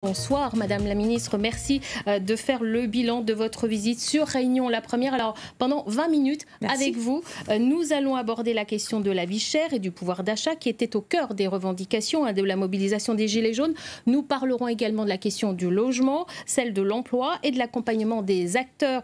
Bonsoir Madame la Ministre, merci de faire le bilan de votre visite sur Réunion la première. Alors pendant 20 minutes avec vous, nous allons aborder la question de la vie chère et du pouvoir d'achat qui était au cœur des revendications de la mobilisation des Gilets jaunes. Nous parlerons également de la question du logement, celle de l'emploi et de l'accompagnement des acteurs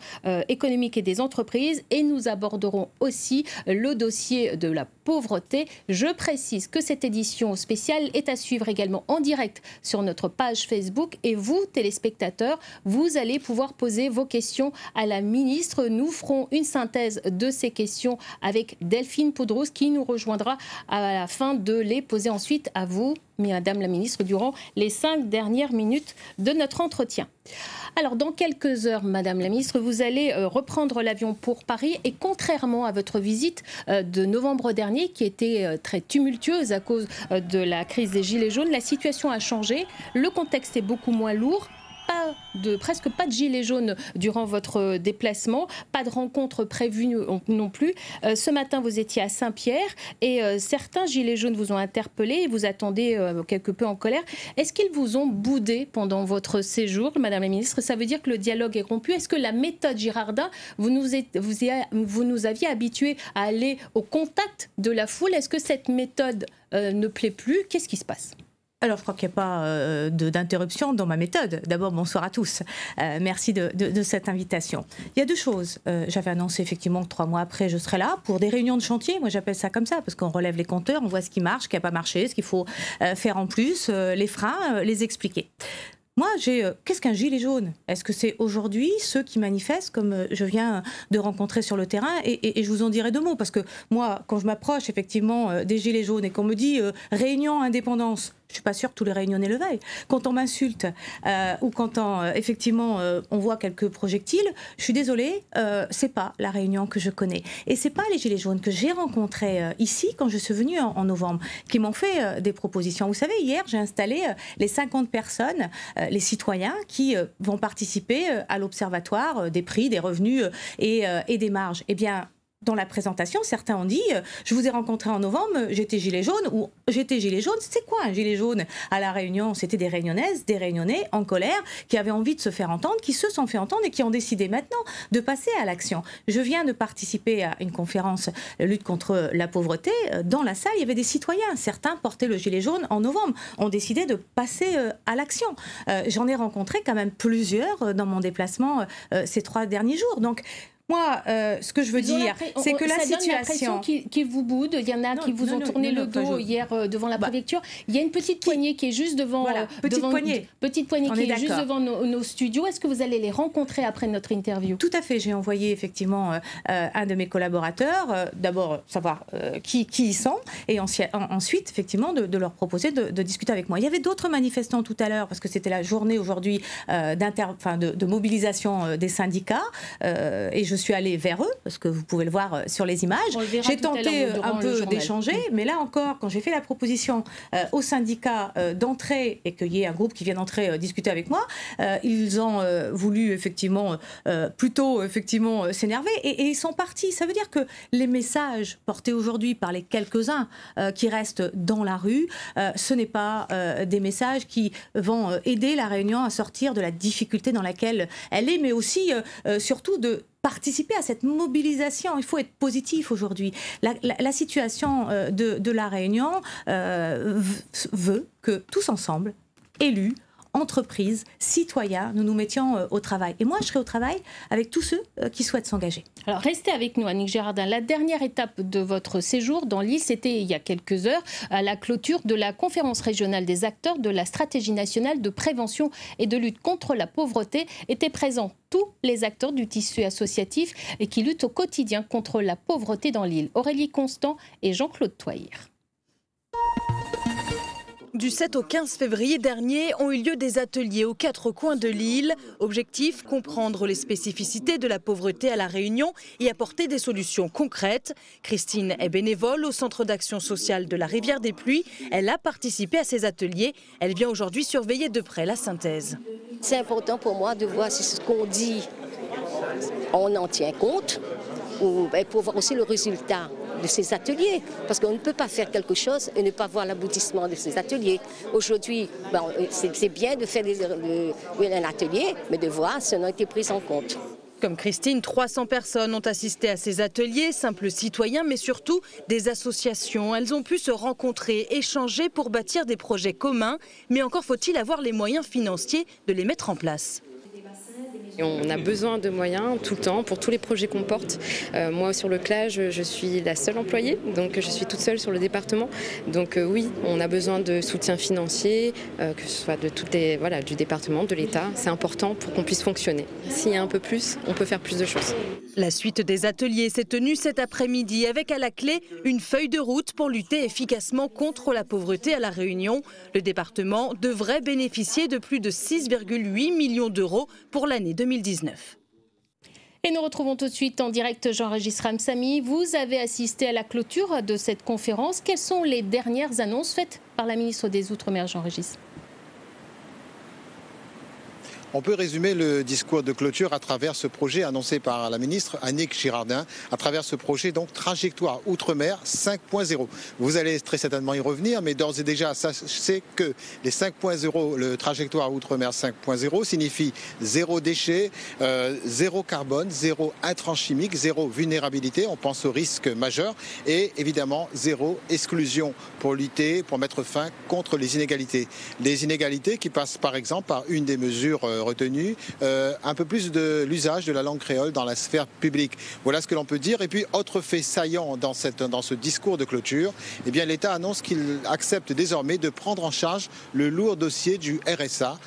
économiques et des entreprises. Et nous aborderons aussi le dossier de la pauvreté. Je précise que cette édition spéciale est à suivre également en direct sur notre page Facebook. Et vous, téléspectateurs, vous allez pouvoir poser vos questions à la ministre. Nous ferons une synthèse de ces questions avec Delphine Poudrousse qui nous rejoindra à la fin de les poser ensuite à vous, Madame la ministre, durant les 5 dernières minutes de notre entretien. Alors, dans quelques heures, Madame la ministre, vous allez reprendre l'avion pour Paris et contrairement à votre visite de novembre dernier, qui était très tumultueuse à cause de la crise des Gilets jaunes, la situation a changé. Le contexte est beaucoup moins lourd. Presque pas de gilets jaunes durant votre déplacement, pas de rencontres prévues non plus. Ce matin, vous étiez à Saint-Pierre et certains gilets jaunes vous ont interpellé et vous attendez quelque peu en colère. Est-ce qu'ils vous ont boudé pendant votre séjour, Madame la Ministre? Ça veut dire que le dialogue est rompu. Est-ce que la méthode Girardin, vous nous aviez habitués à aller au contact de la foule? Est-ce que cette méthode ne plaît plus? Qu'est-ce qui se passe? Alors, je crois qu'il n'y a pas d'interruption dans ma méthode. D'abord, bonsoir à tous. Merci de cette invitation. Il y a deux choses. J'avais annoncé effectivement que 3 mois après, je serai là pour des réunions de chantier. Moi, j'appelle ça comme ça, parce qu'on relève les compteurs, on voit ce qui marche, ce qui n'a pas marché, ce qu'il faut faire en plus, les freins, les expliquer. Moi, qu'est-ce qu'un gilet jaune? Est-ce que c'est aujourd'hui ceux qui manifestent, comme je viens de rencontrer sur le terrain, et je vous en dirai 2 mots, parce que moi, quand je m'approche effectivement des gilets jaunes et qu'on me dit réunion indépendance, je ne suis pas sûre que tous les réunionnais le veuillent. Quand on m'insulte ou quand effectivement on voit quelques projectiles, je suis désolée, c'est pas la Réunion que je connais. Et c'est pas les gilets jaunes que j'ai rencontrés ici quand je suis venue en novembre qui m'ont fait des propositions. Vous savez, hier j'ai installé les 50 personnes, les citoyens qui vont participer à l'observatoire des prix, des revenus et des marges. Eh bien, dans la présentation, certains ont dit je vous ai rencontré en novembre, j'étais gilet jaune, ou j'étais gilet jaune. C'est quoi un gilet jaune à La Réunion? C'était des Réunionnaises, des Réunionnais en colère, qui avaient envie de se faire entendre, qui se sont fait entendre et qui ont décidé maintenant de passer à l'action. Je viens de participer à une conférence lutte contre la pauvreté. Dans la salle, il y avait des citoyens. Certains portaient le gilet jaune en novembre, ont décidé de passer à l'action. J'en ai rencontré quand même plusieurs dans mon déplacement ces 3 derniers jours. Donc, moi, ce que je veux dire, c'est que la situation qui vous boude. Il y en a qui vous ont tourné le dos hier devant la préfecture. Il y a une petite poignée qui est juste devant. Voilà, petite poignée qui est juste devant nos studios. Est-ce que vous allez les rencontrer après notre interview? Tout à fait. J'ai envoyé effectivement un de mes collaborateurs. D'abord savoir qui ils sont et ensuite effectivement de leur proposer de discuter avec moi. Il y avait d'autres manifestants tout à l'heure parce que c'était la journée aujourd'hui de mobilisation des syndicats et je suis allée vers eux, parce que vous pouvez le voir sur les images. J'ai tenté un peu d'échanger, mais là encore, quand j'ai fait la proposition aux syndicats d'entrer, et qu'il y ait un groupe qui vient d'entrer discuter avec moi, ils ont voulu effectivement plutôt s'énerver, et ils sont partis. Ça veut dire que les messages portés aujourd'hui par les quelques-uns qui restent dans la rue, ce n'est pas des messages qui vont aider la Réunion à sortir de la difficulté dans laquelle elle est, mais aussi surtout de participer à cette mobilisation. Il faut être positif aujourd'hui. La situation de la Réunion veut que tous ensemble, élus, entreprises, citoyens, nous nous mettions au travail. Et moi, je serai au travail avec tous ceux qui souhaitent s'engager. Alors, restez avec nous, Annick Girardin. La dernière étape de votre séjour dans l'île, c'était il y a quelques heures, à la clôture de la conférence régionale des acteurs de la stratégie nationale de prévention et de lutte contre la pauvreté. Étaient présents tous les acteurs du tissu associatif et qui luttent au quotidien contre la pauvreté dans l'île. Aurélie Constant et Jean-Claude Toyer. Du 7 au 15 février dernier ont eu lieu des ateliers aux 4 coins de l'île. Objectif, comprendre les spécificités de la pauvreté à La Réunion et apporter des solutions concrètes. Christine est bénévole au Centre d'action sociale de la Rivière des Pluies. Elle a participé à ces ateliers. Elle vient aujourd'hui surveiller de près la synthèse. C'est important pour moi de voir si ce qu'on dit, on en tient compte, ou pour voir aussi le résultat. de ces ateliers. Parce qu'on ne peut pas faire quelque chose et ne pas voir l'aboutissement de ces ateliers. Aujourd'hui, c'est bien de faire un atelier, mais de voir si on a été pris en compte. Comme Christine, 300 personnes ont assisté à ces ateliers, simples citoyens, mais surtout des associations. Elles ont pu se rencontrer, échanger pour bâtir des projets communs, mais encore faut-il avoir les moyens financiers de les mettre en place. On a besoin de moyens tout le temps pour tous les projets qu'on porte. Moi, sur le CLA, je suis la seule employée, donc je suis toute seule sur le département. Donc oui, on a besoin de soutien financier, que ce soit de du département, de l'État. C'est important pour qu'on puisse fonctionner. S'il y a un peu plus, on peut faire plus de choses. La suite des ateliers s'est tenue cet après-midi avec à la clé une feuille de route pour lutter efficacement contre la pauvreté à La Réunion. Le département devrait bénéficier de plus de 6,8 millions d'euros pour l'année 2019. Et nous retrouvons tout de suite en direct Jean-Régis Ramsamy. Vous avez assisté à la clôture de cette conférence. Quelles sont les dernières annonces faites par la ministre des Outre-mer, Jean-Régis ? On peut résumer le discours de clôture à travers ce projet annoncé par la ministre Annick Girardin, à travers ce projet donc Trajectoire Outre-mer 5.0. Vous allez très certainement y revenir, mais d'ores et déjà, sachez que les 5.0, le Trajectoire Outre-mer 5.0 signifie zéro déchet, zéro carbone, zéro intrants chimiques, zéro vulnérabilité, on pense aux risques majeurs, et évidemment zéro exclusion pour lutter, pour mettre fin contre les inégalités. Les inégalités qui passent par exemple par une des mesures retenu, un peu plus de l'usage de la langue créole dans la sphère publique. Voilà ce que l'on peut dire. Et puis, autre fait saillant dans ce discours de clôture, eh bien, l'État annonce qu'il accepte désormais de prendre en charge le lourd dossier du RSA.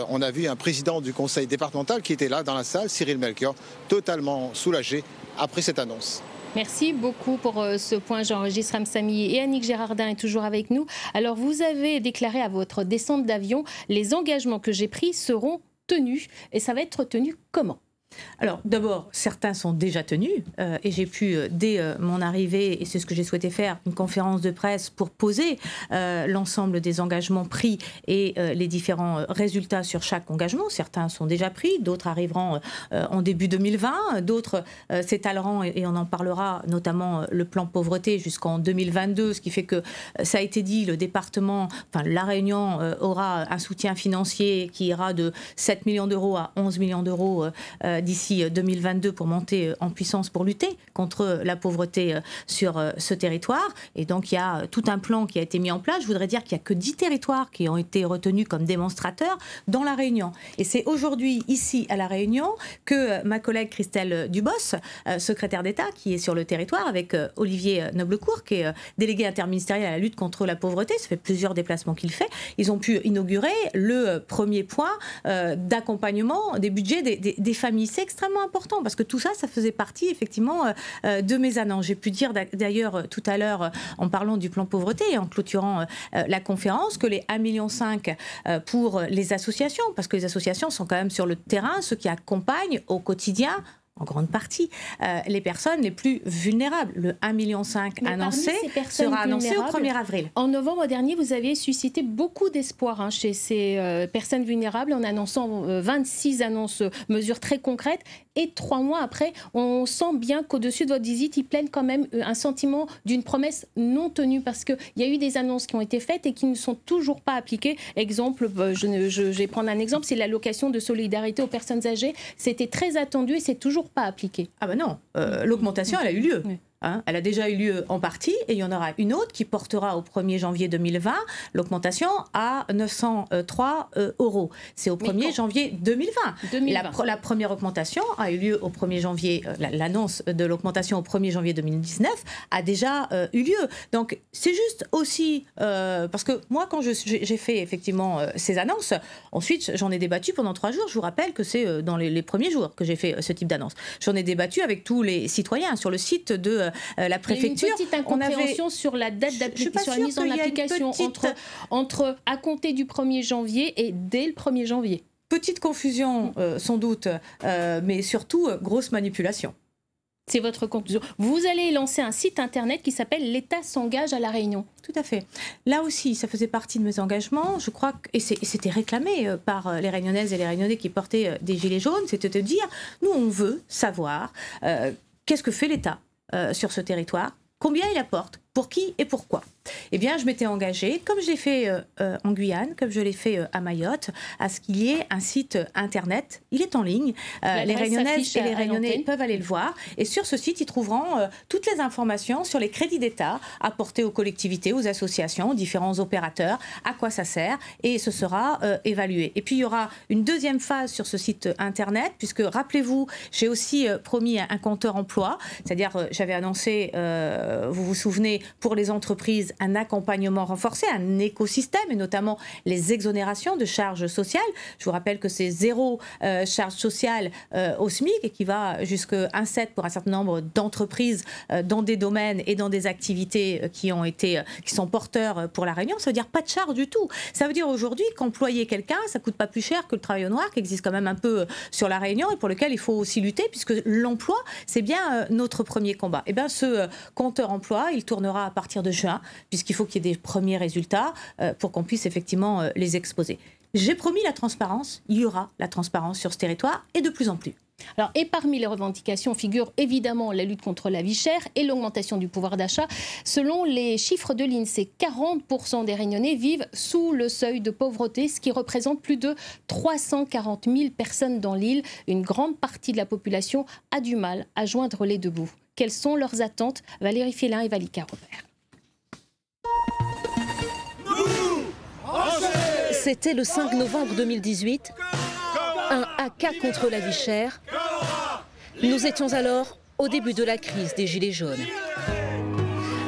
On a vu un président du conseil départemental qui était là dans la salle, Cyril Melchior, totalement soulagé après cette annonce. Merci beaucoup pour ce point, Jean-Régis Ramsamy. Et Annick Girardin est toujours avec nous. Alors, vous avez déclaré à votre descente d'avion, les engagements que j'ai pris seront tenus. Et ça va être tenu comment ? Alors d'abord, certains sont déjà tenus et j'ai pu, dès mon arrivée, et c'est ce que j'ai souhaité faire, une conférence de presse pour poser l'ensemble des engagements pris et les différents résultats sur chaque engagement. Certains sont déjà pris, d'autres arriveront en début 2020, d'autres s'étaleront et on en parlera, notamment le plan pauvreté jusqu'en 2022, ce qui fait que, ça a été dit, le département, La Réunion aura un soutien financier qui ira de 7 millions d'euros à 11 millions d'euros d'ici 2022 pour monter en puissance pour lutter contre la pauvreté sur ce territoire. Et donc il y a tout un plan qui a été mis en place. Je voudrais dire qu'il n'y a que 10 territoires qui ont été retenus comme démonstrateurs dans La Réunion. Et c'est aujourd'hui, ici à La Réunion, que ma collègue Christelle Dubos, secrétaire d'État, qui est sur le territoire, avec Olivier Noblecourt, qui est délégué interministériel à la lutte contre la pauvreté, ça fait plusieurs déplacements qu'il fait, ils ont pu inaugurer le premier point d'accompagnement des budgets des familles. C'est extrêmement important parce que tout ça, ça faisait partie effectivement de mes annonces. J'ai pu dire d'ailleurs tout à l'heure en parlant du plan pauvreté et en clôturant la conférence que les 1,5 million pour les associations, parce que les associations sont quand même sur le terrain, ceux qui accompagnent au quotidien, en grande partie, les personnes les plus vulnérables. Le 1,5 million annoncé sera annoncé au 1er avril. En novembre dernier, vous aviez suscité beaucoup d'espoir chez ces personnes vulnérables en annonçant 26 annonces, mesures très concrètes. Et 3 mois après, on sent bien qu'au-dessus de votre visite, il plane quand même un sentiment d'une promesse non tenue parce qu'il y a eu des annonces qui ont été faites et qui ne sont toujours pas appliquées. Exemple, je vais prendre un exemple, c'est l'allocation de solidarité aux personnes âgées. C'était très attendu et c'est toujours pas appliqué. Ah ben non, l'augmentation, elle a eu lieu. Oui. Elle a déjà eu lieu en partie et il y en aura une autre qui portera au 1er janvier 2020 l'augmentation à 903 €. C'est au 1er janvier 2020. La première augmentation a eu lieu au 1er janvier, l'annonce de l'augmentation au 1er janvier 2019 a déjà eu lieu. Donc c'est juste aussi parce que moi quand j'ai fait effectivement ces annonces, ensuite j'en ai débattu pendant 3 jours. Je vous rappelle que c'est dans les premiers jours que j'ai fait ce type d'annonce. J'en ai débattu avec tous les citoyens sur le site de la préfecture. Il y a une petite incompréhension sur la date d'application, sur la mise en application entre à compter du 1er janvier et dès le 1er janvier. Petite confusion sans doute, mais surtout grosse manipulation. C'est votre conclusion. Vous allez lancer un site internet qui s'appelle l'État s'engage à La Réunion. Tout à fait. Là aussi, ça faisait partie de mes engagements. Je crois et c'était réclamé par les Réunionnaises et les Réunionnais qui portaient des gilets jaunes. C'était de dire, nous on veut savoir qu'est-ce que fait l'État sur ce territoire. Combien il apporte? Pour qui et pourquoi? Eh bien, je m'étais engagée, comme je l'ai fait en Guyane, comme je l'ai fait à Mayotte, à ce qu'il y ait un site internet. Il est en ligne. Les Réunionnaises et les Réunionnais peuvent aller le voir. Et sur ce site, ils trouveront toutes les informations sur les crédits d'État apportés aux collectivités, aux associations, aux différents opérateurs, à quoi ça sert, et ce sera évalué. Et puis, il y aura une deuxième phase sur ce site internet, puisque, rappelez-vous, j'ai aussi promis un compteur emploi, c'est-à-dire, j'avais annoncé, vous vous souvenez, pour les entreprises, un accompagnement renforcé, un écosystème, et notamment les exonérations de charges sociales. Je vous rappelle que c'est 0 charge sociale au SMIC et qui va jusqu'à 1,7 pour un certain nombre d'entreprises dans des domaines et dans des activités qui sont porteurs pour la Réunion. Ça veut dire pas de charge du tout. Ça veut dire aujourd'hui qu'employer quelqu'un, ça coûte pas plus cher que le travail au noir qui existe quand même un peu sur la Réunion et pour lequel il faut aussi lutter puisque l'emploi, c'est bien notre premier combat. Et bien ce compteur emploi, il tournera à partir de juin, puisqu'il faut qu'il y ait des premiers résultats pour qu'on puisse effectivement les exposer. J'ai promis la transparence, il y aura la transparence sur ce territoire et de plus en plus. Alors, et parmi les revendications figure évidemment la lutte contre la vie chère et l'augmentation du pouvoir d'achat. Selon les chiffres de l'INSEE, 40% des Réunionnais vivent sous le seuil de pauvreté, ce qui représente plus de 340 000 personnes dans l'île. Une grande partie de la population a du mal à joindre les deux bouts. Quelles sont leurs attentes? Valérie Félin et Valika Robert. C'était le 5 novembre 2018, un haka contre la vie chère. Nous étions alors au début de la crise des Gilets jaunes.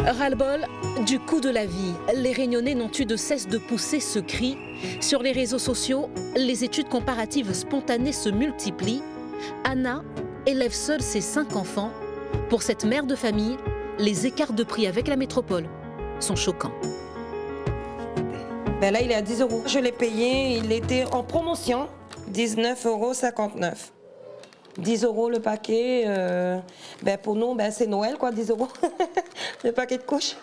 Ras-le-bol du coût de la vie, les Réunionnais n'ont eu de cesse de pousser ce cri. Sur les réseaux sociaux, les études comparatives spontanées se multiplient. Anna élève seule ses 5 enfants. Pour cette mère de famille, les écarts de prix avec la métropole sont choquants. Ben là, il est à 10 €. Je l'ai payé, il était en promotion, 19,59 €. 10 € le paquet, ben pour nous, ben c'est Noël, quoi, 10 €. Le paquet de couches.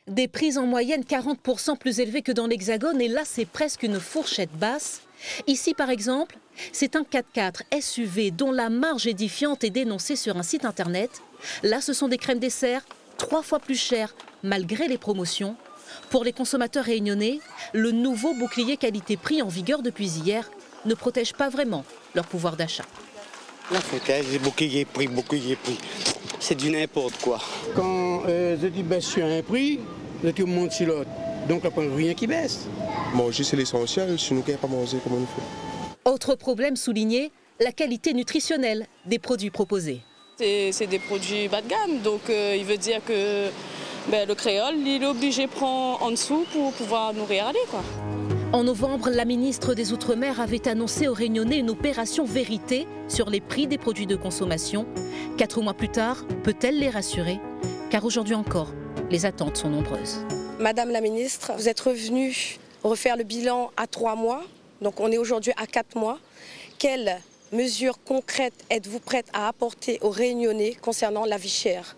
Des prix en moyenne 40% plus élevés que dans l'Hexagone, et là, c'est presque une fourchette basse. Ici, par exemple, c'est un 4x4 SUV dont la marge édifiante est dénoncée sur un site internet. Là, ce sont des crèmes dessert 3 fois plus chères, malgré les promotions. Pour les consommateurs réunionnais, le nouveau bouclier qualité-prix en vigueur depuis hier ne protège pas vraiment leur pouvoir d'achat. La foutaise, bouclier prix, c'est du n'importe quoi. Quand je dis baisse sur un prix, tout le monde sur l'autre. Donc après, rien qui baisse. Manger, c'est l'essentiel, si nous ne pouvons pas manger, comment on fait? Autre problème souligné, la qualité nutritionnelle des produits proposés. C'est des produits bas de gamme, donc il veut dire que le créole, il est obligé de prendre en dessous pour pouvoir nous régaler, quoi. En novembre, la ministre des Outre-mer avait annoncé aux Réunionnais une opération vérité sur les prix des produits de consommation. 4 mois plus tard, peut-elle les rassurer? Car aujourd'hui encore, les attentes sont nombreuses. Madame la ministre, vous êtes revenue refaire le bilan à 3 mois, donc on est aujourd'hui à 4 mois. Quelles mesures concrètes êtes-vous prête à apporter aux Réunionnais concernant la vie chère?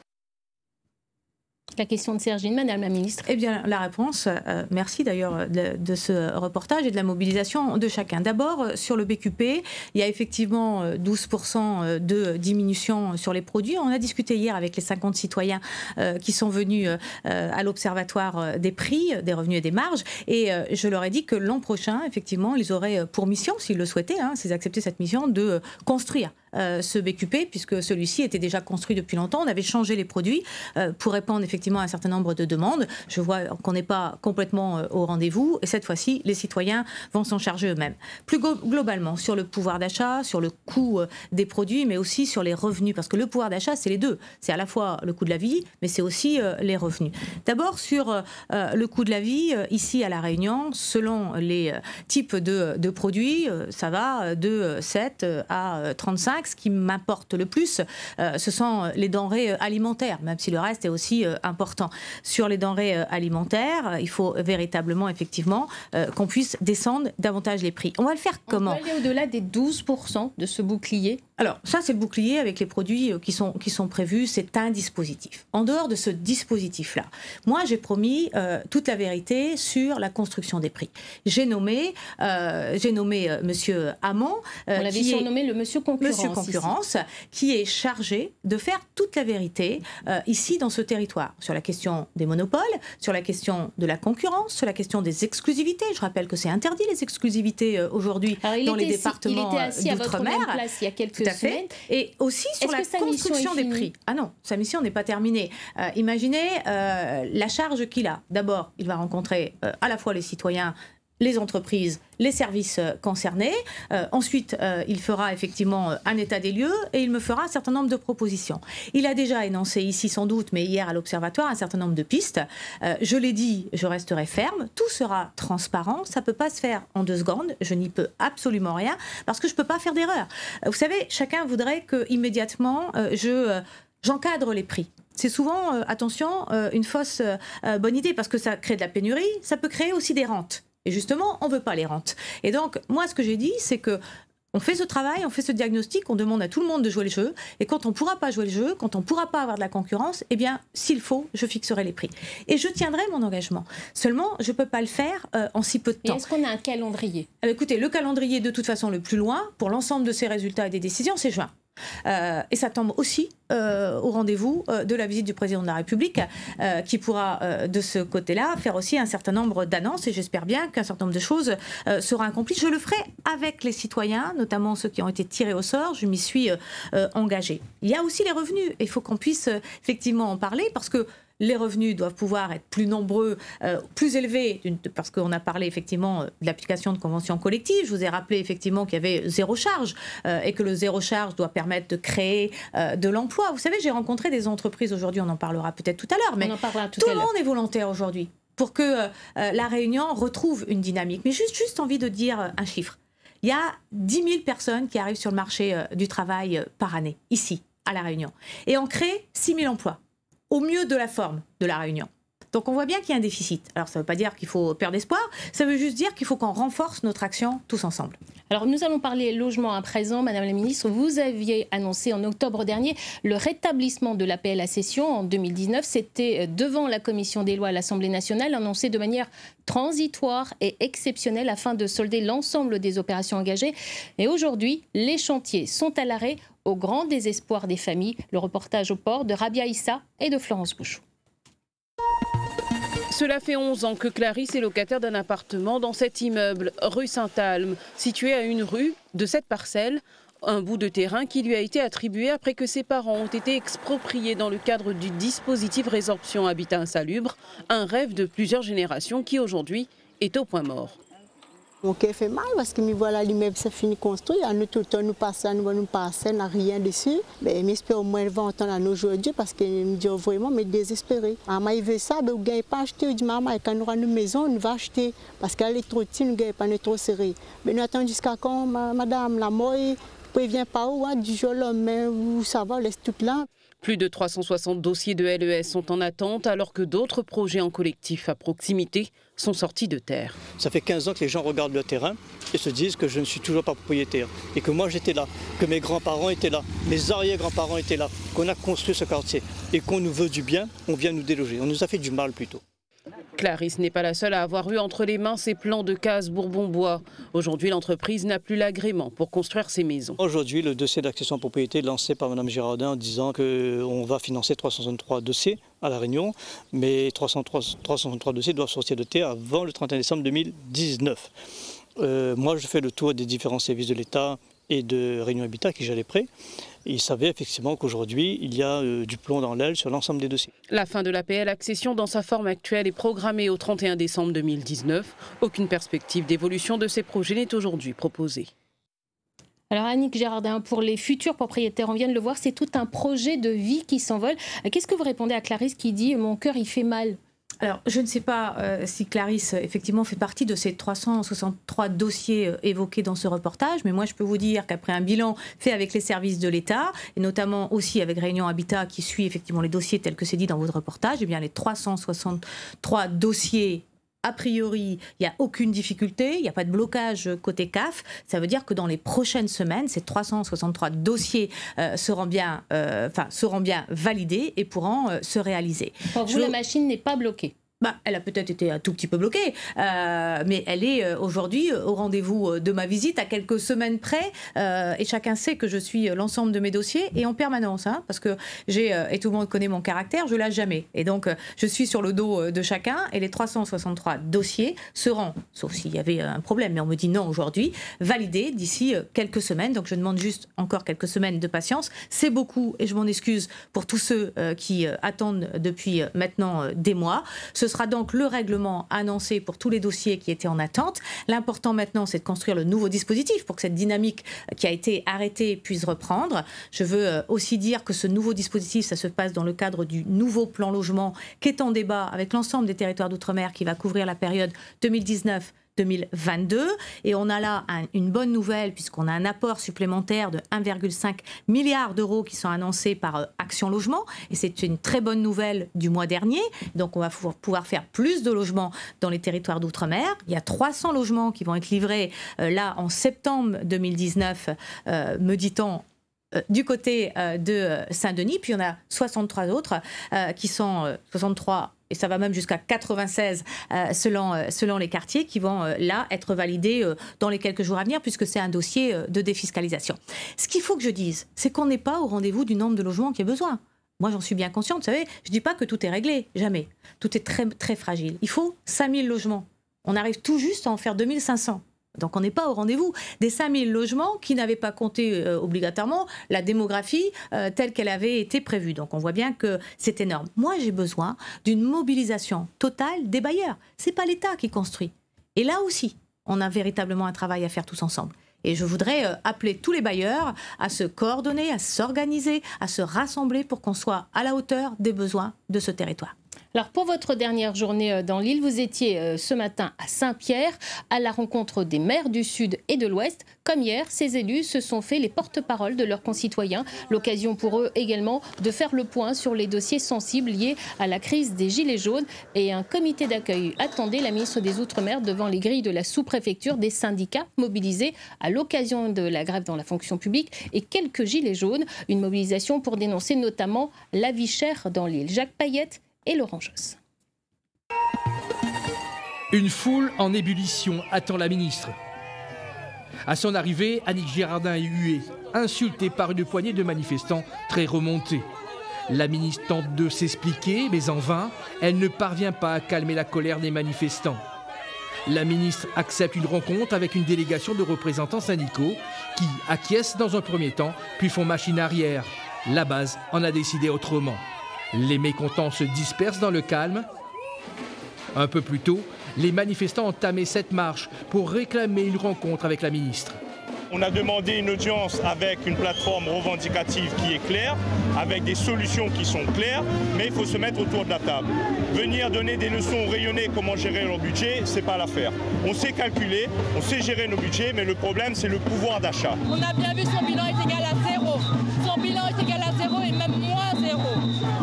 La question de Sergine, Madame la Ministre. Eh bien, la réponse, merci d'ailleurs de ce reportage et de la mobilisation de chacun. D'abord, sur le BQP, il y a effectivement 12% de diminution sur les produits. On a discuté hier avec les 50 citoyens qui sont venus à l'Observatoire des prix, des revenus et des marges. Et je leur ai dit que l'an prochain, effectivement, ils auraient pour mission, s'ils le souhaitaient, s'ils acceptaient cette mission, de construire ce BQP, puisque celui-ci était déjà construit depuis longtemps. On avait changé les produits pour répondre effectivement à un certain nombre de demandes. Je vois qu'on n'est pas complètement au rendez-vous, et cette fois-ci, les citoyens vont s'en charger eux-mêmes. Plus globalement, sur le pouvoir d'achat, sur le coût des produits, mais aussi sur les revenus, parce que le pouvoir d'achat, c'est les deux. C'est à la fois le coût de la vie, mais c'est aussi les revenus. D'abord, sur le coût de la vie, ici à La Réunion, selon les types de produits, ça va de 7 à 35. Ce qui m'importe le plus, ce sont les denrées alimentaires, même si le reste est aussi important. Sur les denrées alimentaires, il faut véritablement, effectivement, qu'on puisse descendre davantage les prix. On va le faire comment? On peut aller au-delà des 12% de ce bouclier? Alors, ça, c'est le bouclier avec les produits qui sont prévus. C'est un dispositif. En dehors de ce dispositif-là, moi, j'ai promis toute la vérité sur la construction des prix. J'ai nommé Monsieur Hamon. On l'avait surnommé le Monsieur Concurrence. concurrence qui est chargé de faire toute la vérité ici dans ce territoire, sur la question des monopoles, sur la question de la concurrence, sur la question des exclusivités. Je rappelle que c'est interdit les exclusivités aujourd'hui dans les départements d'outre-mer. Il était assis à votre même place il y a quelques semaines. Et aussi sur la construction des prix. Ah non, sa mission n'est pas terminée. Imaginez la charge qu'il a. D'abord, il va rencontrer à la fois les citoyens, les entreprises, les services concernés. Ensuite, il fera effectivement un état des lieux et il me fera un certain nombre de propositions. Il a déjà énoncé ici sans doute, mais hier à l'Observatoire, un certain nombre de pistes. Je l'ai dit, je resterai ferme. Tout sera transparent. Ça ne peut pas se faire en 2 secondes. Je n'y peux absolument rien parce que je ne peux pas faire d'erreur. Vous savez, chacun voudrait que immédiatement j'encadre les prix. C'est souvent, attention, une fausse bonne idée parce que ça crée de la pénurie, ça peut créer aussi des rentes. Et justement, on ne veut pas les rentes. Et donc, moi, ce que j'ai dit, c'est que on fait ce travail, on fait ce diagnostic, on demande à tout le monde de jouer le jeu. Et quand on ne pourra pas jouer le jeu, quand on ne pourra pas avoir de la concurrence, eh bien, s'il faut, je fixerai les prix. Et je tiendrai mon engagement. Seulement, je ne peux pas le faire en si peu de temps. Et est-ce qu'on a un calendrier ? Écoutez, le calendrier, de toute façon, le plus loin, pour l'ensemble de ces résultats et des décisions, c'est juin. Et ça tombe aussi au rendez-vous de la visite du président de la République qui pourra de ce côté-là faire aussi un certain nombre d'annonces et j'espère bien qu'un certain nombre de choses seront accomplies. Je le ferai avec les citoyens, notamment ceux qui ont été tirés au sort, je m'y suis engagée. Il y a aussi les revenus, il faut qu'on puisse effectivement en parler parce que les revenus doivent pouvoir être plus nombreux, plus élevés, parce qu'on a parlé effectivement de l'application de conventions collectives. Je vous ai rappelé effectivement qu'il y avait 0 charge et que le 0 charge doit permettre de créer de l'emploi. Vous savez, j'ai rencontré des entreprises aujourd'hui, on en parlera peut-être tout à l'heure, mais tout le monde est volontaire aujourd'hui pour que la Réunion retrouve une dynamique. Mais juste envie de dire un chiffre. Il y a 10 000 personnes qui arrivent sur le marché du travail par année, ici, à La Réunion. Et on crée 6 000 emplois. Au mieux de la forme de la Réunion. Donc on voit bien qu'il y a un déficit. Alors ça ne veut pas dire qu'il faut perdre espoir, ça veut juste dire qu'il faut qu'on renforce notre action tous ensemble. Alors nous allons parler logement à présent. Madame la ministre, vous aviez annoncé en octobre dernier le rétablissement de l'APL accession en 2019. C'était devant la commission des lois à l'Assemblée nationale, annoncé de manière transitoire et exceptionnelle afin de solder l'ensemble des opérations engagées. Et aujourd'hui, les chantiers sont à l'arrêt au grand désespoir des familles. Le reportage au port de Rabia Issa et de Florence Bouchou. Cela fait 11 ans que Clarisse est locataire d'un appartement dans cet immeuble, rue Saint-Alme, situé à une rue de cette parcelle, un bout de terrain qui lui a été attribué après que ses parents ont été expropriés dans le cadre du dispositif Résorption Habitat Insalubre, un rêve de plusieurs générations qui aujourd'hui est au point mort. Mon cœur fait mal parce que voilà, l'immeuble s'est fini construit. À nous tout le temps, nous passons, on n'a rien dessus. Mais j'espère au moins le vendre à nous aujourd'hui parce que nous disons vraiment, mais désespérés. Maman, il veut ça, mais vous ne gagnez pas acheter. Je dis, maman, quand nous aurons une maison, on va acheter. Parce qu'elle est trop petite, nous ne gagnons pas, on est trop serré. Mais nous attendons jusqu'à quand, madame, la mort, ne prévient pas où, du jour là, mais où ça va, laisse tout là. Plus de 360 dossiers de LES sont en attente alors que d'autres projets en collectif à proximité sont sortis de terre. Ça fait 15 ans que les gens regardent le terrain et se disent que je ne suis toujours pas propriétaire. Et que moi j'étais là, que mes grands-parents étaient là, mes arrière-grands-parents étaient là, qu'on a construit ce quartier et qu'on nous veut du bien, on vient nous déloger. On nous a fait du mal plutôt. Clarisse n'est pas la seule à avoir eu entre les mains ses plans de case Bourbon-Bois. Aujourd'hui, l'entreprise n'a plus l'agrément pour construire ses maisons. Aujourd'hui, le dossier d'accession à propriété est lancé par Mme Girardin en disant qu'on va financer 363 dossiers à La Réunion, mais 363 dossiers doivent sortir de terre avant le 31 décembre 2019. Moi, je fais le tour des différents services de l'État et de Réunion Habitat qui gèrent les prêts. Il savait effectivement qu'aujourd'hui, il y a du plomb dans l'aile sur l'ensemble des dossiers. La fin de l'APL accession dans sa forme actuelle est programmée au 31 décembre 2019. Aucune perspective d'évolution de ces projets n'est aujourd'hui proposée. Alors Annick Girardin, pour les futurs propriétaires, on vient de le voir, c'est tout un projet de vie qui s'envole. Qu'est-ce que vous répondez à Clarisse qui dit « mon cœur, il fait mal » ? Alors, je ne sais pas si Clarisse, effectivement, fait partie de ces 363 dossiers évoqués dans ce reportage, mais moi, je peux vous dire qu'après un bilan fait avec les services de l'État, et notamment aussi avec Réunion Habitat, qui suit effectivement les dossiers tels que c'est dit dans votre reportage, eh bien, les 363 dossiers, a priori, il n'y a aucune difficulté, il n'y a pas de blocage côté CAF. Ça veut dire que dans les prochaines semaines, ces 363 dossiers seront bien validés et pourront se réaliser. Pour vous, la machine n'est pas bloquée ? Elle a peut-être été un tout petit peu bloquée, mais elle est aujourd'hui au rendez-vous de ma visite à quelques semaines près. Et chacun sait que je suis l'ensemble de mes dossiers et en permanence, parce que et tout le monde connaît mon caractère, je lâche jamais. Et donc, je suis sur le dos de chacun et les 363 dossiers seront, sauf s'il y avait un problème, mais on me dit non aujourd'hui, validés d'ici quelques semaines. Donc, je demande juste encore quelques semaines de patience. C'est beaucoup et je m'en excuse pour tous ceux qui attendent depuis maintenant des mois. Ce sera donc le règlement annoncé pour tous les dossiers qui étaient en attente. L'important maintenant, c'est de construire le nouveau dispositif pour que cette dynamique qui a été arrêtée puisse reprendre. Je veux aussi dire que ce nouveau dispositif, ça se passe dans le cadre du nouveau plan logement qui est en débat avec l'ensemble des territoires d'outre-mer qui va couvrir la période 2019-2022. Et on a là une bonne nouvelle puisqu'on a un apport supplémentaire de 1,5 milliard d'euros qui sont annoncés par Action Logement. Et c'est une très bonne nouvelle du mois dernier. Donc on va pouvoir faire plus de logements dans les territoires d'outre-mer. Il y a 300 logements qui vont être livrés là en septembre 2019, me dit-on, du côté de Saint-Denis. Puis il y en a 63 autres qui sont 63 et ça va même jusqu'à 96 selon les quartiers qui vont là être validés dans les quelques jours à venir puisque c'est un dossier de défiscalisation. Ce qu'il faut que je dise, c'est qu'on n'est pas au rendez-vous du nombre de logements qui est besoin. Moi, j'en suis bien consciente, vous savez, je ne dis pas que tout est réglé, jamais. Tout est très, très fragile. Il faut 5000 logements. On arrive tout juste à en faire 2500. Donc on n'est pas au rendez-vous des 5000 logements qui n'avaient pas compté obligatoirement la démographie telle qu'elle avait été prévue. Donc on voit bien que c'est énorme. Moi j'ai besoin d'une mobilisation totale des bailleurs. C'est pas l'État qui construit. Et là aussi, on a véritablement un travail à faire tous ensemble. Et je voudrais appeler tous les bailleurs à se coordonner, à s'organiser, à se rassembler pour qu'on soit à la hauteur des besoins de ce territoire. Alors pour votre dernière journée dans l'île, vous étiez ce matin à Saint-Pierre à la rencontre des maires du Sud et de l'Ouest. Comme hier, ces élus se sont fait les porte-parole de leurs concitoyens. L'occasion pour eux également de faire le point sur les dossiers sensibles liés à la crise des Gilets jaunes. Et un comité d'accueil attendait la ministre des Outre-mer devant les grilles de la sous-préfecture des syndicats mobilisés à l'occasion de la grève dans la fonction publique et quelques Gilets jaunes. Une mobilisation pour dénoncer notamment la vie chère dans l'île. Jacques Payette et Laurent Josse. Une foule en ébullition attend la ministre. À son arrivée, Annick Girardin est huée, insultée par une poignée de manifestants très remontés. La ministre tente de s'expliquer, mais en vain, elle ne parvient pas à calmer la colère des manifestants. La ministre accepte une rencontre avec une délégation de représentants syndicaux qui acquiescent dans un premier temps, puis font machine arrière. La base en a décidé autrement. Les mécontents se dispersent dans le calme. Un peu plus tôt, les manifestants ont entamé cette marche pour réclamer une rencontre avec la ministre. On a demandé une audience avec une plateforme revendicative qui est claire, avec des solutions qui sont claires, mais il faut se mettre autour de la table. Venir donner des leçons aux rayonnés comment gérer leur budget, c'est pas l'affaire. On sait calculer, on sait gérer nos budgets, mais le problème c'est le pouvoir d'achat. On a bien vu son bilan est égal à 0. Son bilan est égal à 0 et même moins 0.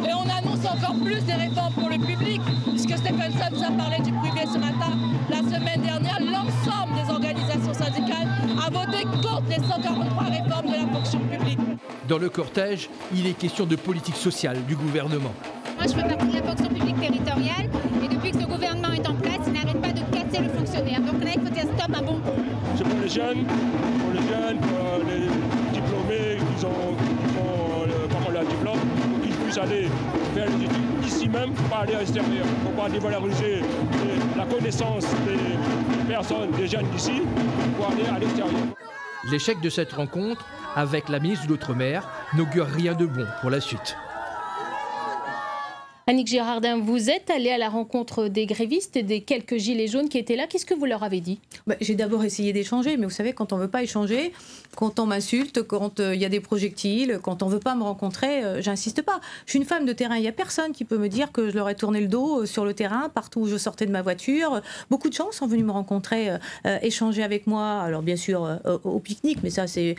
Et on annonce encore plus des réformes pour le public, puisque Stephenson nous a parlé du privé ce matin. La semaine dernière, l'ensemble des organisations syndicales a voté contre les 143 réformes de la fonction publique. Dans le cortège, il est question de politique sociale du gouvernement. Moi, je fais partie de la fonction publique territoriale et depuis que ce gouvernement est en place, il n'arrête pas de casser les fonctionnaires. Donc là, il faut dire stop à bon coup. C'est pour les jeunes, pour les diplômés qui ont le diplôme, pour qu'ils puissent aller faire les études ici même, pas aller à l'extérieur. Il ne faut pas dévaloriser la connaissance des personnes, des jeunes d'ici, pour aller à l'extérieur. L'échec de cette rencontre avec la ministre de l'Outre-mer n'augure rien de bon pour la suite. Annick Girardin, vous êtes allée à la rencontre des grévistes et des quelques gilets jaunes qui étaient là. Qu'est-ce que vous leur avez dit ? J'ai d'abord essayé d'échanger, mais vous savez, quand on ne veut pas échanger, quand on m'insulte, quand il y a des projectiles, quand on ne veut pas me rencontrer, j'insiste pas. Je suis une femme de terrain, il n'y a personne qui peut me dire que je leur ai tourné le dos sur le terrain, partout où je sortais de ma voiture. Beaucoup de gens sont venus me rencontrer, échanger avec moi, alors bien sûr au pique-nique, mais ça c'est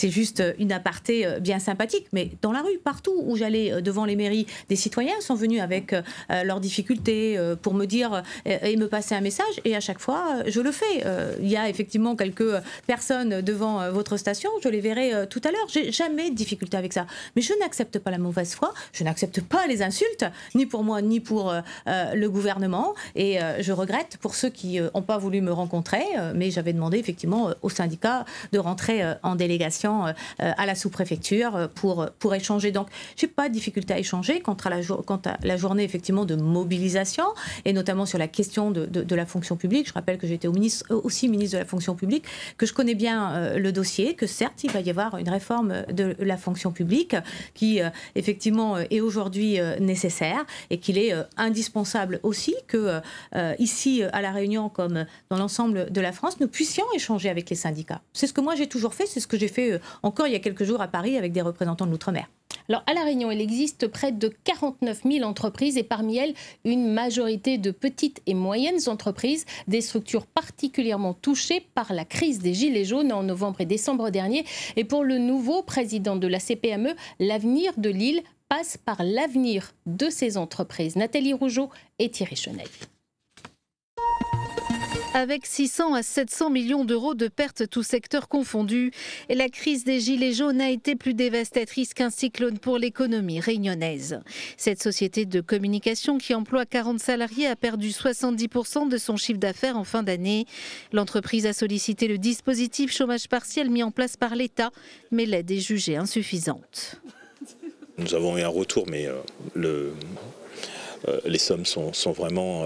juste une aparté bien sympathique, mais dans la rue, partout où j'allais devant les mairies des citoyens sont venus avec leurs difficultés pour me dire et me passer un message, et à chaque fois, je le fais. Il y a effectivement quelques personnes devant votre station, je les verrai tout à l'heure. J'ai jamais de difficulté avec ça. Mais je n'accepte pas la mauvaise foi, je n'accepte pas les insultes, ni pour moi, ni pour le gouvernement. Et je regrette pour ceux qui n'ont pas voulu me rencontrer, mais j'avais demandé effectivement au syndicat de rentrer en délégation à la sous-préfecture pour échanger. Donc, je n'ai pas de difficulté à échanger quant à la journée effectivement de mobilisation, et notamment sur la question de la fonction publique. Je rappelle que j'étais aussi ministre de la fonction publique, que je connais bien le dossier, que certes, il va y avoir une réforme de la fonction publique qui, effectivement, est aujourd'hui nécessaire, et qu'il est indispensable aussi que, ici, à La Réunion, comme dans l'ensemble de la France, nous puissions échanger avec les syndicats. C'est ce que moi j'ai toujours fait, c'est ce que j'ai fait encore il y a quelques jours à Paris avec des représentants de l'Outre-mer. Alors, à La Réunion, il existe près de 49 000 entreprises, et parmi elles, une majorité de petites et moyennes entreprises, des structures particulièrement touchées par la crise des Gilets jaunes en novembre et décembre dernier. Et pour le nouveau président de la CPME, l'avenir de l'île passe par l'avenir de ces entreprises. Nathalie Rougeau et Thierry Chenel. Avec 600 à 700 millions d'euros de pertes tous secteurs confondus, la crise des Gilets jaunes a été plus dévastatrice qu'un cyclone pour l'économie réunionnaise. Cette société de communication qui emploie 40 salariés a perdu 70% de son chiffre d'affaires en fin d'année. L'entreprise a sollicité le dispositif chômage partiel mis en place par l'État, mais l'aide est jugée insuffisante. Nous avons eu un retour, mais les sommes sont vraiment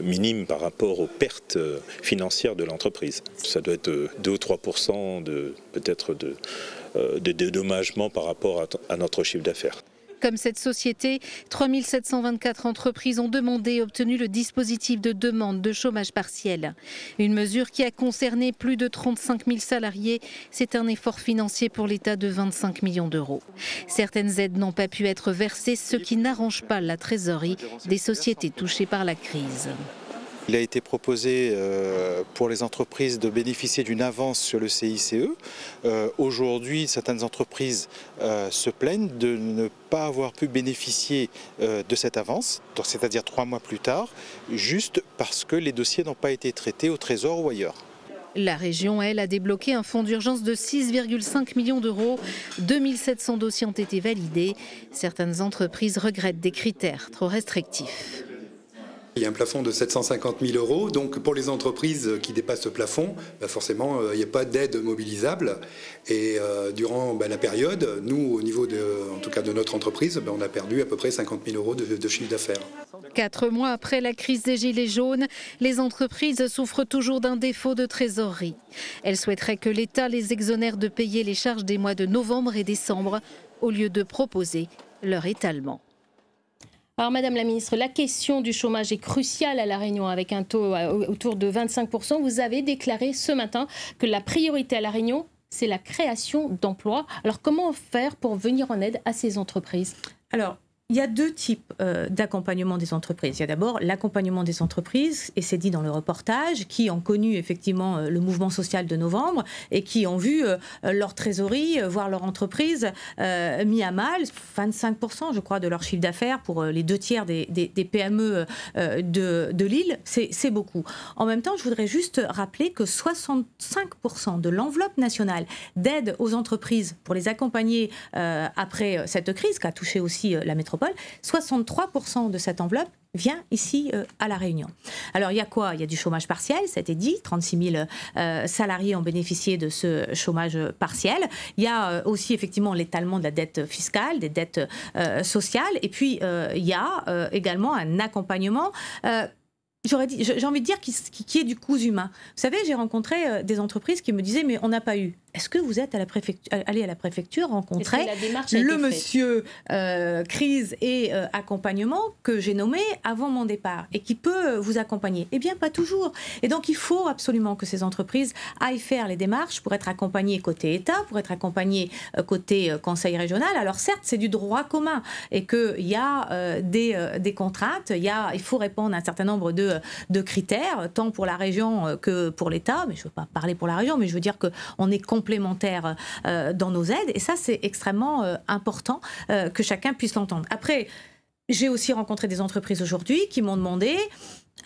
minimes par rapport aux pertes financières de l'entreprise. Ça doit être 2 ou 3% peut-être de dédommagement par rapport à notre chiffre d'affaires. Comme cette société, 3 724 entreprises ont demandé et obtenu le dispositif de demande de chômage partiel. Une mesure qui a concerné plus de 35 000 salariés. C'est un effort financier pour l'État de 25 millions d'euros. Certaines aides n'ont pas pu être versées, ce qui n'arrange pas la trésorerie des sociétés touchées par la crise. Il a été proposé pour les entreprises de bénéficier d'une avance sur le CICE. Aujourd'hui, certaines entreprises se plaignent de ne pas avoir pu bénéficier de cette avance, c'est-à-dire 3 mois plus tard, juste parce que les dossiers n'ont pas été traités au Trésor ou ailleurs. La région, elle, a débloqué un fonds d'urgence de 6,5 millions d'euros. 2700 dossiers ont été validés. Certaines entreprises regrettent des critères trop restrictifs. Il y a un plafond de 750 000 euros, donc pour les entreprises qui dépassent ce plafond, forcément il n'y a pas d'aide mobilisable. Et durant la période, nous au niveau en tout cas de notre entreprise, on a perdu à peu près 50 000 euros de chiffre d'affaires. 4 mois après la crise des Gilets jaunes, les entreprises souffrent toujours d'un défaut de trésorerie. Elles souhaiteraient que l'État les exonère de payer les charges des mois de novembre et décembre, au lieu de proposer leur étalement. Alors, Madame la Ministre, la question du chômage est cruciale à La Réunion, avec un taux autour de 25%. Vous avez déclaré ce matin que la priorité à La Réunion, c'est la création d'emplois. Alors, comment faire pour venir en aide à ces entreprises ? Alors, il y a 2 types d'accompagnement des entreprises. Il y a d'abord l'accompagnement des entreprises, et c'est dit dans le reportage, qui ont connu effectivement le mouvement social de novembre et qui ont vu leur trésorerie, voire leur entreprise mis à mal. 25%, je crois, de leur chiffre d'affaires pour les 2/3 des PME de l'île. C'est beaucoup. En même temps, je voudrais juste rappeler que 65% de l'enveloppe nationale d'aide aux entreprises pour les accompagner après cette crise, qui a touché aussi la métropole, 63% de cette enveloppe vient ici à La Réunion. Alors, il y a quoi ? Il y a du chômage partiel, ça a été dit, 36 000 salariés ont bénéficié de ce chômage partiel. Il y a aussi effectivement l'étalement de la dette fiscale, des dettes sociales, et puis il y a également un accompagnement j'ai envie de dire qui est du coût humain. Vous savez, j'ai rencontré des entreprises qui me disaient « mais on n'a pas eu ». Est-ce que vous êtes allé à la préfecture rencontrer le monsieur crise et accompagnement que j'ai nommé avant mon départ et qui peut vous accompagner ? Eh bien, pas toujours. Et donc, il faut absolument que ces entreprises aillent faire les démarches pour être accompagnées côté État, pour être accompagnées côté Conseil régional. Alors, certes, c'est du droit commun et qu'il y a des contraintes, il faut répondre à un certain nombre de critères, tant pour la région que pour l'État. Mais je ne veux pas parler pour la région, mais je veux dire qu'on est complémentaires dans nos aides. Et ça, c'est extrêmement important que chacun puisse l'entendre. Après, j'ai aussi rencontré des entreprises aujourd'hui qui m'ont demandé